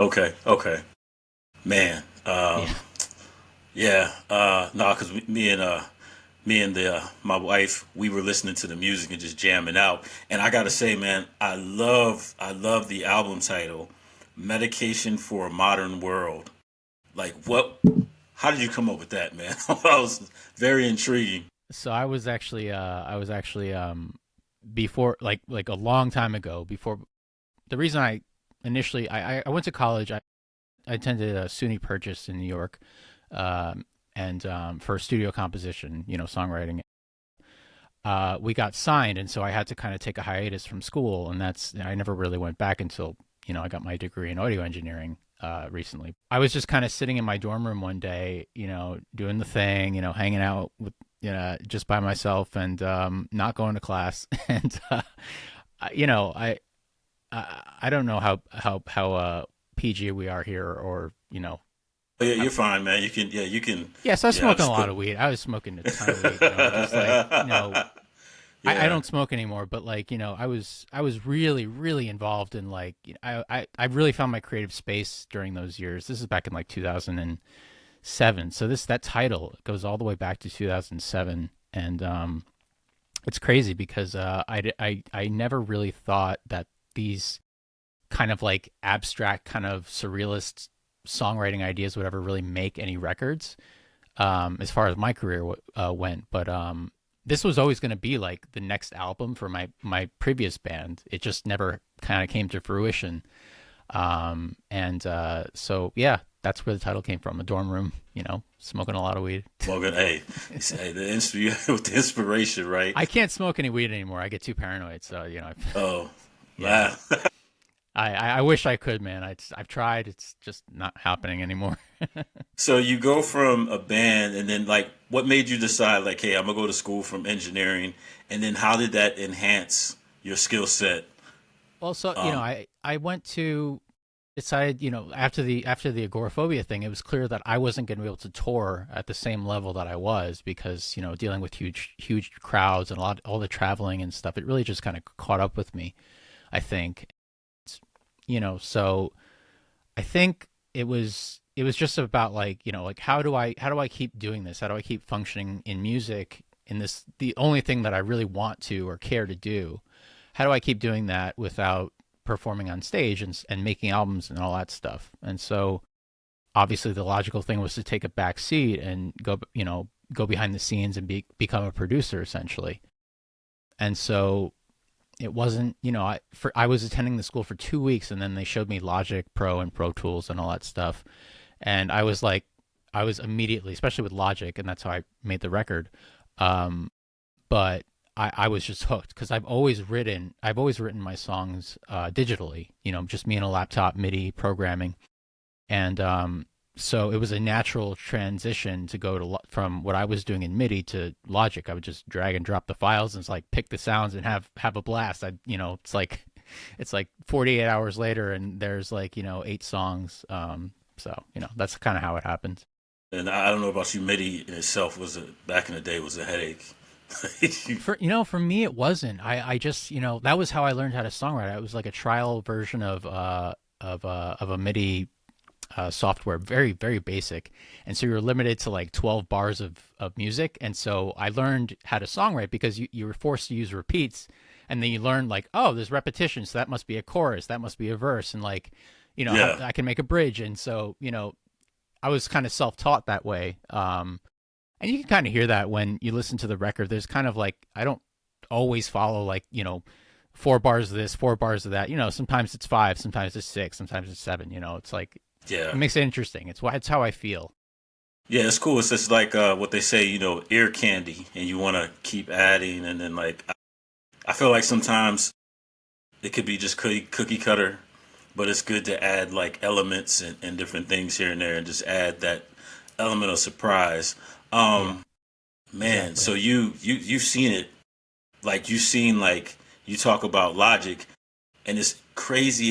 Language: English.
Okay, okay, man. Yeah. Yeah, no, because me and the my wife, we were listening to the music and just jamming out. And I gotta say, man, I love the album title, "Medication for a Modern World." Like, what? How did you come up with that, man? That was very intriguing. So I was actually before like a long time ago before the reason I initially I went to college. I attended a SUNY Purchase in New York, and for studio composition, songwriting. We got signed, and so I had to kind of take a hiatus from school, and I never really went back until I got my degree in audio engineering recently. I was just kind of sitting in my dorm room one day, doing the thing, hanging out with just by myself and not going to class, and you know I don't know how PG we are here, or But yeah, how, you're fine, man. You can, yeah, you can, yes, I was yeah. I smoking a just lot put, of weed. I was smoking a ton of weed, just like I yeah. don't smoke anymore, but like I was really really involved in like I really found my creative space during those years. This is back in like 2007, so that title goes all the way back to 2007, and it's crazy because I never really thought that these kind of like abstract kind of surrealist songwriting ideas would ever really make any records, as far as my career went. But this was always going to be like the next album for my previous band. It just never kind of came to fruition. And so yeah, that's where the title came from. A dorm room, smoking a lot of weed. Morgan, hey, hey, with the inspiration, right? I can't smoke any weed anymore. I get too paranoid. So Oh, yeah. man. I wish I could, man. I've tried. It's just not happening anymore. So you go from a band, and then like, what made you decide, like, hey, I'm gonna go to school from engineering, and then how did that enhance your skill set? Well, so Um, I went to decided, after the agoraphobia thing, it was clear that I wasn't going to be able to tour at the same level that I was, because dealing with huge crowds and all the traveling and stuff, it really just kind of caught up with me, I think. So I think it was just about like, like how do I keep doing this? How do I keep functioning in music, in this, the only thing that I really want to or care to do? How do I keep doing that without performing on stage and making albums and all that stuff? And so obviously the logical thing was to take a back seat and go behind the scenes and become a producer essentially. And so it wasn't, I was attending the school for 2 weeks, and then they showed me Logic Pro and Pro Tools and all that stuff. And I was like, I was immediately, especially with Logic, and that's how I made the record. But I was just hooked because I've always written my songs digitally, just me and a laptop, MIDI programming. And so it was a natural transition to go from what I was doing in MIDI to Logic. I would just drag and drop the files and like pick the sounds and have a blast. It's like 48 hours later, and there's like 8 songs. So that's kind of how it happened. and I don't know about you, MIDI in itself was back in the day was a headache. For me it wasn't. I just that was how I learned how to songwrite. It was like a trial version of a MIDI software, very very basic, and so you're limited to like 12 bars of music. And so I learned how to songwrite because you were forced to use repeats, and then you learn like, oh, there's repetition, so that must be a chorus, that must be a verse, and like how Yeah, I can make a bridge. And so I was kind of self-taught that way. And you can kind of hear that when you listen to the record. There's kind of like, I don't always follow like 4 bars of this, 4 bars of that. Sometimes it's five, sometimes it's six, sometimes it's seven. It's like, it yeah, makes it interesting. It's how I feel. yeah. It's cool. It's just like what they say, ear candy, and you want to keep adding, and then like I feel like sometimes it could be just cookie cutter, but it's good to add like elements and different things here and there, and just add that element of surprise. Yeah, Um, Man, exactly. so you've seen it, like you've seen like you talk about Logic, and it's crazy